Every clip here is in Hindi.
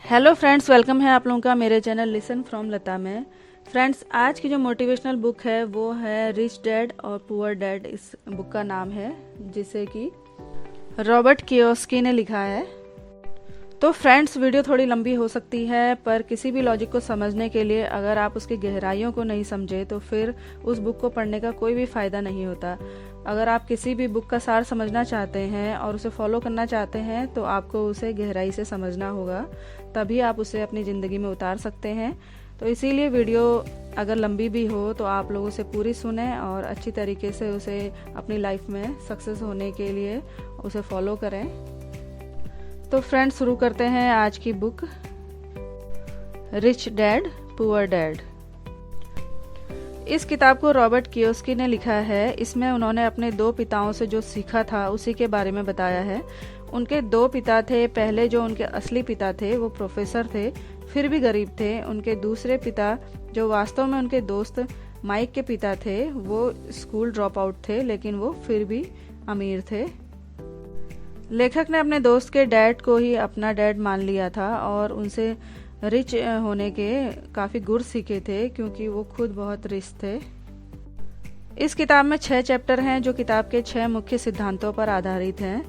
हेलो फ्रेंड्स, वेलकम है आप लोगों का मेरे चैनल लिसन फ्रॉम लता में। फ्रेंड्स, आज की जो मोटिवेशनल बुक है वो है रिच डैड और पुअर डैड। इस बुक का नाम है, जिसे कि रॉबर्ट कियोसाकी ने लिखा है। तो फ्रेंड्स, वीडियो थोड़ी लंबी हो सकती है, पर किसी भी लॉजिक को समझने के लिए अगर आप उसकी गहराइयों को नहीं समझे तो फिर उस बुक को पढ़ने का कोई भी फ़ायदा नहीं होता। अगर आप किसी भी बुक का सार समझना चाहते हैं और उसे फॉलो करना चाहते हैं तो आपको उसे गहराई से समझना होगा, तभी आप उसे अपनी ज़िंदगी में उतार सकते हैं। तो इसीलिए वीडियो अगर लंबी भी हो तो आप लोग उसे पूरी सुने और अच्छी तरीके से उसे अपनी लाइफ में सक्सेस होने के लिए उसे फॉलो करें। तो फ्रेंड्स, शुरू करते हैं आज की book rich dad poor dad. इस किताब को रॉबर्ट कियोसाकी ने लिखा है। इसमें उन्होंने अपने दो पिताओं से जो सीखा था उसी के बारे में बताया है। उनके दो पिता थे। पहले जो उनके असली पिता थे वो प्रोफेसर थे, फिर भी गरीब थे। उनके दूसरे पिता जो वास्तव में उनके दोस्त माइक के पिता थे, वो स्कूल ड्रॉप आउट थे, लेकिन वो फिर भी अमीर थे। लेखक ने अपने दोस्त के डैड को ही अपना डैड मान लिया था और उनसे रिच होने के काफ़ी गुर सीखे थे, क्योंकि वो खुद बहुत रिच थे। इस किताब में 6 चैप्टर हैं जो किताब के 6 मुख्य सिद्धांतों पर आधारित हैं।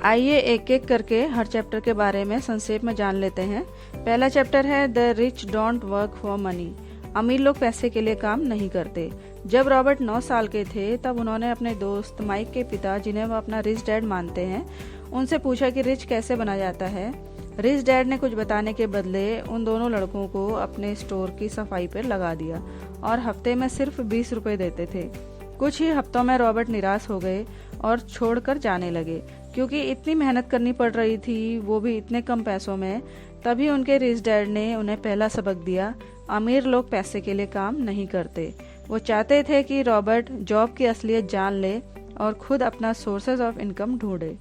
आइए एक एक करके हर चैप्टर के बारे में संक्षेप में जान लेते हैं। पहला चैप्टर है the rich don't work for money. अमीर लोग पैसे के लिए काम नहीं करते। जब रॉबर्ट 9 साल के थे तब उन्होंने अपने दोस्त माइक के पिता, जिन्हें वो अपना रिच डैड मानते हैं, उनसे पूछा कि रिच कैसे बना जाता है। रिच डैड ने कुछ बताने के बदले उन दोनों लड़कों को अपने स्टोर की सफाई पर लगा दिया और हफ्ते में सिर्फ 20 रुपए देते थे। कुछ ही हफ्तों में रॉबर्ट निराश हो गए और छोड़कर जाने लगे, क्योंकि इतनी मेहनत करनी पड़ रही थी, वो भी इतने कम पैसों में। तभी उनके रिच डैड ने उन्हें पहला सबक दिया, अमीर लोग पैसे के लिए काम नहीं करते। वो चाहते थे कि रॉबर्ट जॉब की असलियत जान ले और खुद अपना सोर्सेज ऑफ इनकम ढूंढे।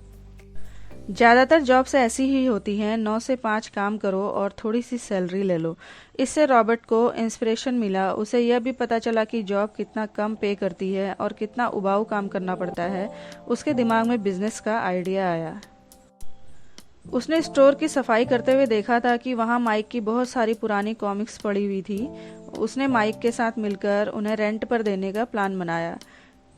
ज़्यादातर जॉब्स ऐसी ही होती हैं, 9 से 5 काम करो और थोड़ी सी सैलरी ले लो। इससे रॉबर्ट को इंस्पिरेशन मिला। उसे यह भी पता चला कि जॉब कितना कम पे करती है और कितना उबाऊ काम करना पड़ता है। उसके दिमाग में बिजनेस का आइडिया आया। उसने स्टोर की सफाई करते हुए देखा था कि वहाँ माइक की बहुत सारी पुरानी कॉमिक्स पड़ी हुई थी। उसने माइक के साथ मिलकर उन्हें रेंट पर देने का प्लान बनाया।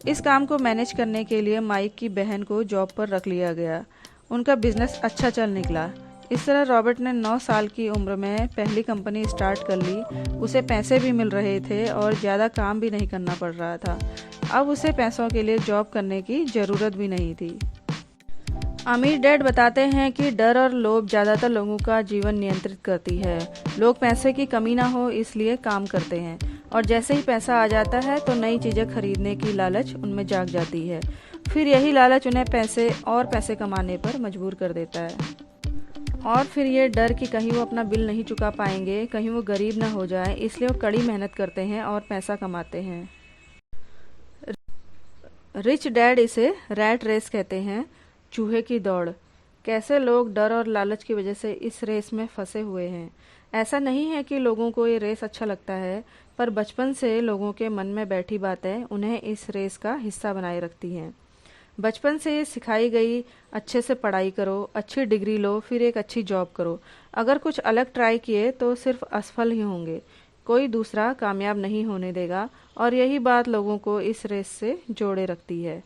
इस काम को मैनेज करने के लिए माइक की बहन को जॉब पर रख लिया गया। उनका बिजनेस अच्छा चल निकला। इस तरह रॉबर्ट ने 9 साल की उम्र में पहली कंपनी स्टार्ट कर ली। उसे पैसे भी मिल रहे थे और ज़्यादा काम भी नहीं करना पड़ रहा था। अब उसे पैसों के लिए जॉब करने की ज़रूरत भी नहीं थी। अमीर डैड बताते हैं कि डर और लोभ ज़्यादातर लोगों का जीवन नियंत्रित करती है। लोग पैसे की कमी ना हो इसलिए काम करते हैं, और जैसे ही पैसा आ जाता है तो नई चीज़ें खरीदने की लालच उनमें जाग जाती है। फिर यही लालच उन्हें पैसे कमाने पर मजबूर कर देता है। और फिर ये डर कि कहीं वो अपना बिल नहीं चुका पाएंगे, कहीं वो गरीब ना हो जाए, इसलिए वो कड़ी मेहनत करते हैं और पैसा कमाते हैं। रिच डैड इसे रैट रेस कहते हैं, चूहे की दौड़। कैसे लोग डर और लालच की वजह से इस रेस में फंसे हुए हैं। ऐसा नहीं है कि लोगों को ये रेस अच्छा लगता है, पर बचपन से लोगों के मन में बैठी बातें उन्हें इस रेस का हिस्सा बनाए रखती हैं। बचपन से ये सिखाई गई, अच्छे से पढ़ाई करो, अच्छी डिग्री लो, फिर एक अच्छी जॉब करो। अगर कुछ अलग ट्राई किए तो सिर्फ असफल ही होंगे, कोई दूसरा कामयाब नहीं होने देगा। और यही बात लोगों को इस रेस से जोड़े रखती है।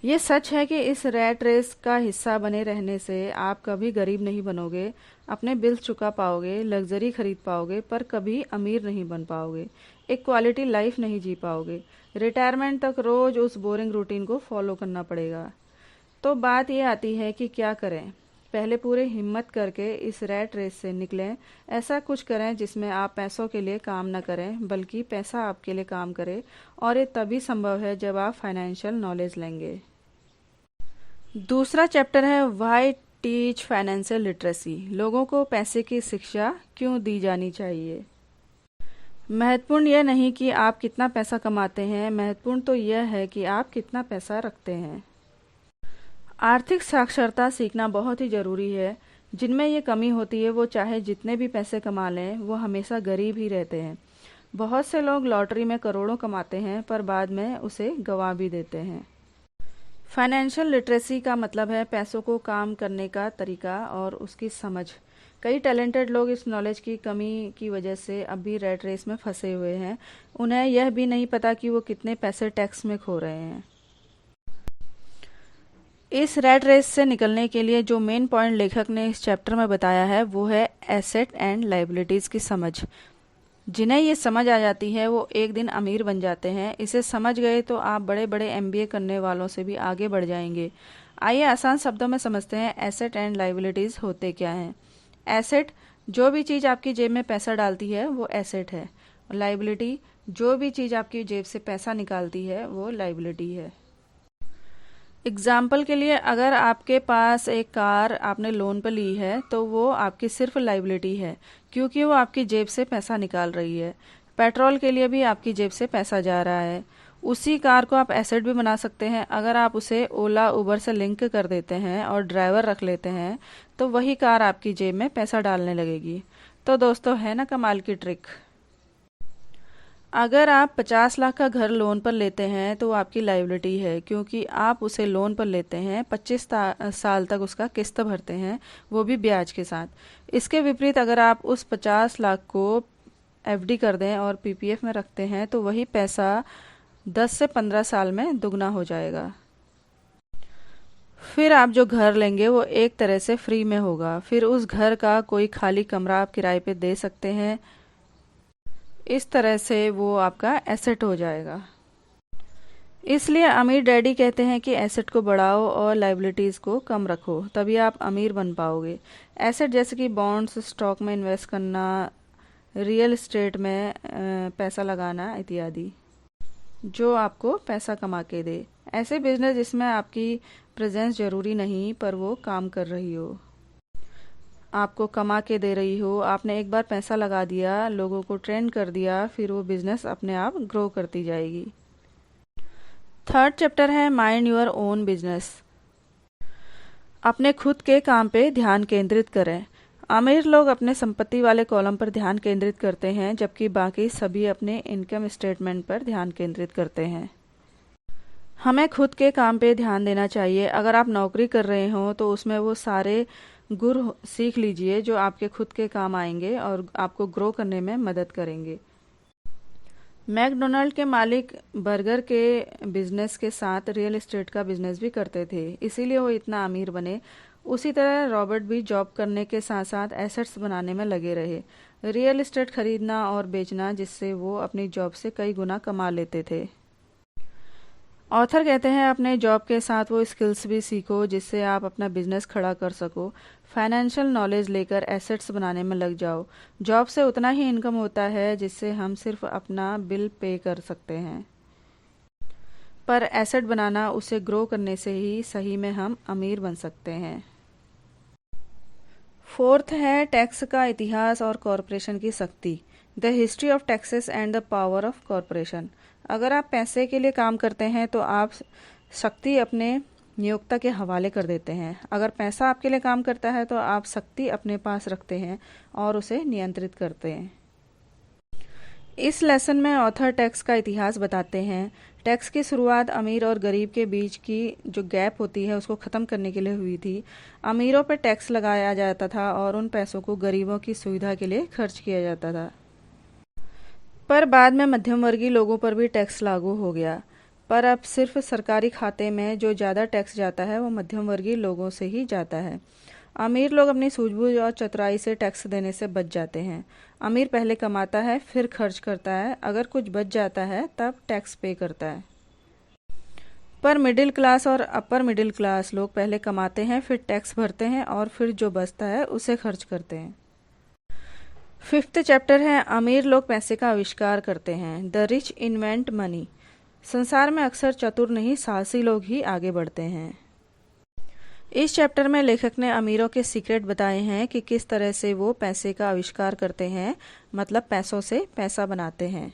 ये सच है कि इस रैट रेस का हिस्सा बने रहने से आप कभी गरीब नहीं बनोगे, अपने बिल्स चुका पाओगे, लग्जरी खरीद पाओगे, पर कभी अमीर नहीं बन पाओगे, एक क्वालिटी लाइफ नहीं जी पाओगे। रिटायरमेंट तक रोज उस बोरिंग रूटीन को फॉलो करना पड़ेगा। तो बात ये आती है कि क्या करें। पहले पूरे हिम्मत करके इस रैट रेस से निकलें। ऐसा कुछ करें जिसमें आप पैसों के लिए काम न करें, बल्कि पैसा आपके लिए काम करे। और ये तभी संभव है जब आप फाइनेंशियल नॉलेज लेंगे। दूसरा चैप्टर है व्हाई टीच फाइनेंशियल लिटरेसी। लोगों को पैसे की शिक्षा क्यों दी जानी चाहिए। महत्वपूर्ण यह नहीं कि आप कितना पैसा कमाते हैं, महत्वपूर्ण तो यह है कि आप कितना पैसा रखते हैं। आर्थिक साक्षरता सीखना बहुत ही ज़रूरी है। जिनमें ये कमी होती है वो चाहे जितने भी पैसे कमा लें, वो हमेशा गरीब ही रहते हैं। बहुत से लोग लॉटरी में करोड़ों कमाते हैं पर बाद में उसे गंवा भी देते हैं। फाइनेंशियल लिटरेसी का मतलब है पैसों को काम करने का तरीका और उसकी समझ। कई टैलेंटेड लोग इस नॉलेज की कमी की वजह से अब भी रैट रेस में फंसे हुए हैं। उन्हें यह भी नहीं पता कि वो कितने पैसे टैक्स में खो रहे हैं। इस रैट रेस से निकलने के लिए जो मेन पॉइंट लेखक ने इस चैप्टर में बताया है वो है एसेट एंड लायबिलिटीज़ की समझ। जिन्हें ये समझ आ जाती है वो एक दिन अमीर बन जाते हैं। इसे समझ गए तो आप बड़े बड़े एमबीए करने वालों से भी आगे बढ़ जाएंगे। आइए आसान शब्दों में समझते हैं एसेट एंड लायबिलिटीज़ होते क्या हैं। एसेट, जो भी चीज़ आपकी जेब में पैसा डालती है वो एसेट है। लायबिलिटी, जो भी चीज़ आपकी जेब से पैसा निकालती है वो लायबिलिटी है। एग्जाम्पल के लिए, अगर आपके पास एक कार आपने लोन पर ली है तो वो आपकी सिर्फ लायबिलिटी है, क्योंकि वो आपकी जेब से पैसा निकाल रही है। पेट्रोल के लिए भी आपकी जेब से पैसा जा रहा है। उसी कार को आप एसेट भी बना सकते हैं। अगर आप उसे ओला उबर से लिंक कर देते हैं और ड्राइवर रख लेते हैं तो वही कार आपकी जेब में पैसा डालने लगेगी। तो दोस्तों, है ना कमाल की ट्रिक। अगर आप 50 लाख का घर लोन पर लेते हैं तो वो आपकी लायबिलिटी है, क्योंकि आप उसे लोन पर लेते हैं, 25 साल तक उसका किस्त भरते हैं, वो भी ब्याज के साथ। इसके विपरीत अगर आप उस 50 लाख को एफडी कर दें और पीपीएफ में रखते हैं तो वही पैसा 10 से 15 साल में दुगना हो जाएगा। फिर आप जो घर लेंगे वो एक तरह से फ्री में होगा। फिर उस घर का कोई खाली कमरा आप किराए पे दे सकते हैं। इस तरह से वो आपका एसेट हो जाएगा। इसलिए अमीर डैडी कहते हैं कि एसेट को बढ़ाओ और लायबिलिटीज़ को कम रखो, तभी आप अमीर बन पाओगे। एसेट जैसे कि बॉन्ड्स, स्टॉक में इन्वेस्ट करना, रियल एस्टेट में पैसा लगाना इत्यादि, जो आपको पैसा कमा के दे। ऐसे बिजनेस जिसमें आपकी प्रेजेंस ज़रूरी नहीं पर वो काम कर रही हो, आपको कमा के दे रही हो। आपने एक बार पैसा लगा दिया, लोगों को ट्रेन कर दिया, फिर वो बिजनेस अपने आप ग्रो करती जाएगी। थर्ड चैप्टर है माइंड योर ओन बिजनेस। अपने खुद के काम पे ध्यान केंद्रित करें। अमीर लोग अपने संपत्ति वाले कॉलम पर ध्यान केंद्रित करते हैं, जबकि बाकी सभी अपने इनकम स्टेटमेंट पर ध्यान केंद्रित करते हैं। हमें खुद के काम पे ध्यान देना चाहिए। अगर आप नौकरी कर रहे हो तो उसमें वो सारे गुर सीख लीजिए जो आपके खुद के काम आएंगे और आपको ग्रो करने में मदद करेंगे। मैकडोनाल्ड के मालिक बर्गर के बिजनेस के साथ रियल एस्टेट का बिजनेस भी करते थे, इसीलिए वो इतना अमीर बने। उसी तरह रॉबर्ट भी जॉब करने के साथ साथ एसेट्स बनाने में लगे रहे, रियल एस्टेट खरीदना और बेचना, जिससे वो अपनी जॉब से कई गुना कमा लेते थे। ऑथर कहते हैं अपने जॉब के साथ वो स्किल्स भी सीखो जिससे आप अपना बिजनेस खड़ा कर सको। फाइनेंशियल नॉलेज लेकर एसेट्स बनाने में लग जाओ। जॉब से उतना ही इनकम होता है जिससे हम सिर्फ अपना बिल पे कर सकते हैं, पर एसेट बनाना, उसे ग्रो करने से ही सही में हम अमीर बन सकते हैं। फोर्थ है टैक्स का इतिहास और कॉरपोरेशन की शक्ति, the history of taxes and the power of corporation. अगर आप पैसे के लिए काम करते हैं तो आप शक्ति अपने नियोक्ता के हवाले कर देते हैं। अगर पैसा आपके लिए काम करता है तो आप शक्ति अपने पास रखते हैं और उसे नियंत्रित करते हैं। इस लेसन में ऑथर टैक्स का इतिहास बताते हैं। टैक्स की शुरुआत अमीर और गरीब के बीच की जो गैप होती है उसको ख़त्म करने के लिए हुई थी। अमीरों पर टैक्स लगाया जाता था और उन पैसों को गरीबों की सुविधा के लिए खर्च किया जाता था। पर बाद में मध्यम वर्गीय लोगों पर भी टैक्स लागू हो गया। पर अब सिर्फ सरकारी खाते में जो ज़्यादा टैक्स जाता है वो मध्यम वर्गीय लोगों से ही जाता है। अमीर लोग अपनी सूझबूझ और चतुराई से टैक्स देने से बच जाते हैं। अमीर पहले कमाता है फिर खर्च करता है, अगर कुछ बच जाता है तब टैक्स पे करता है। पर मिडिल क्लास और अपर मिडिल क्लास लोग पहले कमाते हैं, फिर टैक्स भरते हैं और फिर जो बचता है उसे खर्च करते हैं। फिफ्थ चैप्टर है अमीर लोग पैसे का आविष्कार करते हैं, द रिच इन्वेंट मनी। संसार में अक्सर चतुर नहीं साहसी लोग ही आगे बढ़ते हैं। इस चैप्टर में लेखक ने अमीरों के सीक्रेट बताए हैं कि किस तरह से वो पैसे का आविष्कार करते हैं, मतलब पैसों से पैसा बनाते हैं।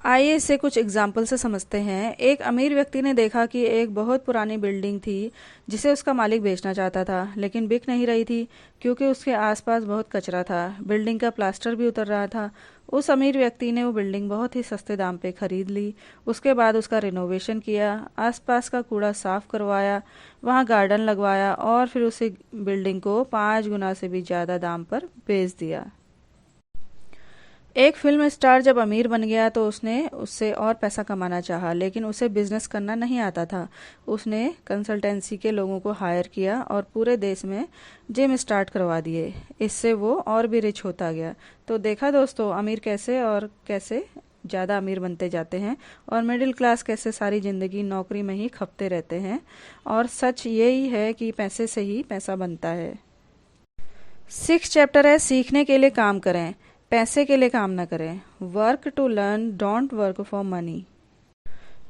आइए इसे कुछ एग्जाम्पल से समझते हैं। एक अमीर व्यक्ति ने देखा कि एक बहुत पुरानी बिल्डिंग थी जिसे उसका मालिक बेचना चाहता था, लेकिन बिक नहीं रही थी क्योंकि उसके आसपास बहुत कचरा था। बिल्डिंग का प्लास्टर भी उतर रहा था। उस अमीर व्यक्ति ने वो बिल्डिंग बहुत ही सस्ते दाम पे खरीद ली। उसके बाद उसका रिनोवेशन किया, आसपास का कूड़ा साफ करवाया, वहाँ गार्डन लगवाया और फिर उसे बिल्डिंग को 5 गुना से भी ज़्यादा दाम पर बेच दिया। एक फिल्म स्टार जब अमीर बन गया तो उसने उससे और पैसा कमाना चाहा, लेकिन उसे बिजनेस करना नहीं आता था। उसने कंसल्टेंसी के लोगों को हायर किया और पूरे देश में जिम स्टार्ट करवा दिए। इससे वो और भी रिच होता गया। तो देखा दोस्तों, अमीर कैसे और कैसे ज़्यादा अमीर बनते जाते हैं और मिडिल क्लास कैसे सारी ज़िंदगी नौकरी में ही खपते रहते हैं। और सच यही है कि पैसे से ही पैसा बनता है। 6 चैप्टर है, सीखने के लिए काम करें, पैसे के लिए काम न करें। Work to learn, don't work for money.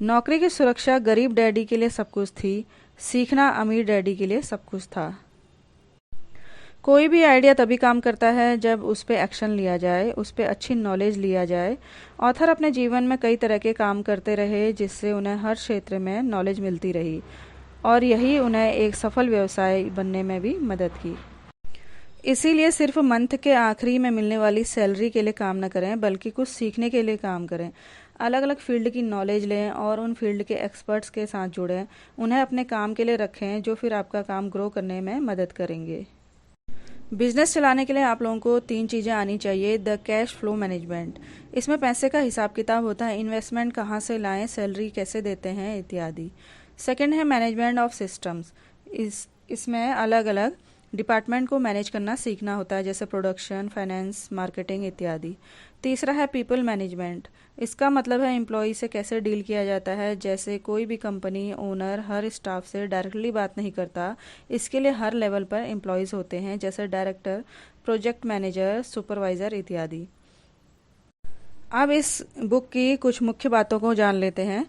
नौकरी की सुरक्षा गरीब डैडी के लिए सब कुछ थी, सीखना अमीर डैडी के लिए सब कुछ था। कोई भी आइडिया तभी काम करता है जब उस पर एक्शन लिया जाए, उस पर अच्छी नॉलेज लिया जाए। ऑथर अपने जीवन में कई तरह के काम करते रहे जिससे उन्हें हर क्षेत्र में नॉलेज मिलती रही और यही उन्हें एक सफल व्यवसाय बनने में भी मदद की। इसीलिए सिर्फ मंथ के आखिरी में मिलने वाली सैलरी के लिए काम न करें, बल्कि कुछ सीखने के लिए काम करें। अलग अलग फील्ड की नॉलेज लें और उन फील्ड के एक्सपर्ट्स के साथ जुड़ें। उन्हें अपने काम के लिए रखें जो फिर आपका काम ग्रो करने में मदद करेंगे। बिजनेस चलाने के लिए आप लोगों को 3 चीज़ें आनी चाहिए। द कैश फ्लो मैनेजमेंट, इसमें पैसे का हिसाब किताब होता है, इन्वेस्टमेंट कहाँ से लाएं, सैलरी कैसे देते हैं इत्यादि। सेकंड है मैनेजमेंट ऑफ सिस्टम्स, इसमें अलग अलग डिपार्टमेंट को मैनेज करना सीखना होता है, जैसे प्रोडक्शन, फाइनेंस, मार्केटिंग इत्यादि। तीसरा है पीपल मैनेजमेंट, इसका मतलब है एम्प्लॉय से कैसे डील किया जाता है। जैसे कोई भी कंपनी ओनर हर स्टाफ से डायरेक्टली बात नहीं करता, इसके लिए हर लेवल पर एम्प्लॉयज़ होते हैं, जैसे डायरेक्टर, प्रोजेक्ट मैनेजर, सुपरवाइज़र इत्यादि। अब इस बुक की कुछ मुख्य बातों को जान लेते हैं।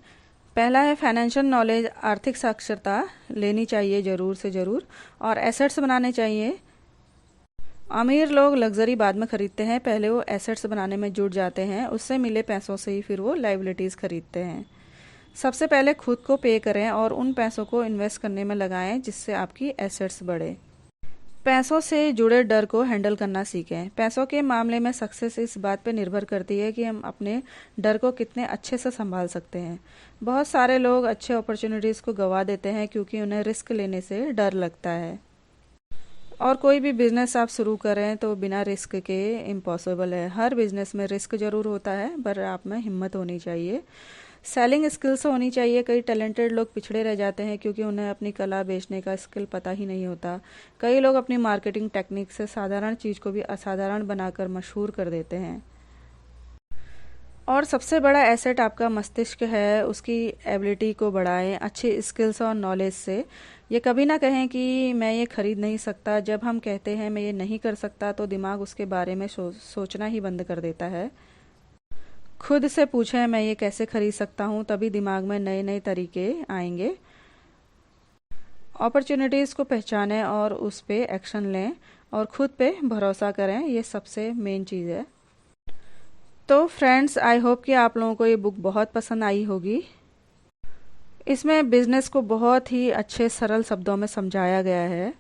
पहला है फाइनेंशियल नॉलेज, आर्थिक साक्षरता लेनी चाहिए ज़रूर से ज़रूर और एसेट्स बनाने चाहिए। अमीर लोग लग्जरी बाद में खरीदते हैं, पहले वो एसेट्स बनाने में जुट जाते हैं, उससे मिले पैसों से ही फिर वो लाइबिलिटीज़ खरीदते हैं। सबसे पहले खुद को पे करें और उन पैसों को इन्वेस्ट करने में लगाएं जिससे आपकी एसेट्स बढ़े। पैसों से जुड़े डर को हैंडल करना सीखें। पैसों के मामले में सक्सेस इस बात पर निर्भर करती है कि हम अपने डर को कितने अच्छे से संभाल सकते हैं। बहुत सारे लोग अच्छे अपॉर्चुनिटीज़ को गंवा देते हैं क्योंकि उन्हें रिस्क लेने से डर लगता है। और कोई भी बिजनेस आप शुरू करें तो बिना रिस्क के इम्पॉसिबल है। हर बिजनेस में रिस्क जरूर होता है, पर आप में हिम्मत होनी चाहिए। सेलिंग स्किल्स होनी चाहिए। कई टैलेंटेड लोग पिछड़े रह जाते हैं क्योंकि उन्हें अपनी कला बेचने का स्किल पता ही नहीं होता। कई लोग अपनी मार्केटिंग टेक्निक से साधारण चीज़ को भी असाधारण बनाकर मशहूर कर देते हैं। और सबसे बड़ा एसेट आपका मस्तिष्क है, उसकी एबिलिटी को बढ़ाएं अच्छी स्किल्स और नॉलेज से। ये कभी ना कहें कि मैं ये खरीद नहीं सकता। जब हम कहते हैं मैं ये नहीं कर सकता तो दिमाग उसके बारे में सोचना ही बंद कर देता है। खुद से पूछें मैं ये कैसे खरीद सकता हूँ, तभी दिमाग में नए नए तरीके आएंगे। अपॉर्चुनिटीज़ को पहचानें और उस पर एक्शन लें और खुद पे भरोसा करें, ये सबसे मेन चीज़ है। तो फ्रेंड्स, आई होप कि आप लोगों को ये बुक बहुत पसंद आई होगी। इसमें बिजनेस को बहुत ही अच्छे सरल शब्दों में समझाया गया है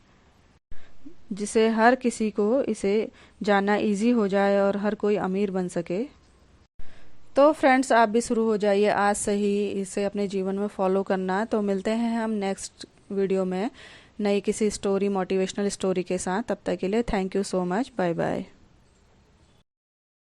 जिसे हर किसी को इसे जानना इजी हो जाए और हर कोई अमीर बन सके। तो फ्रेंड्स, आप भी शुरू हो जाइए आज से ही इसे अपने जीवन में फॉलो करना। तो मिलते हैं हम नेक्स्ट वीडियो में नई किसी स्टोरी, मोटिवेशनल स्टोरी के साथ। तब तक के लिए thank you so much, bye bye.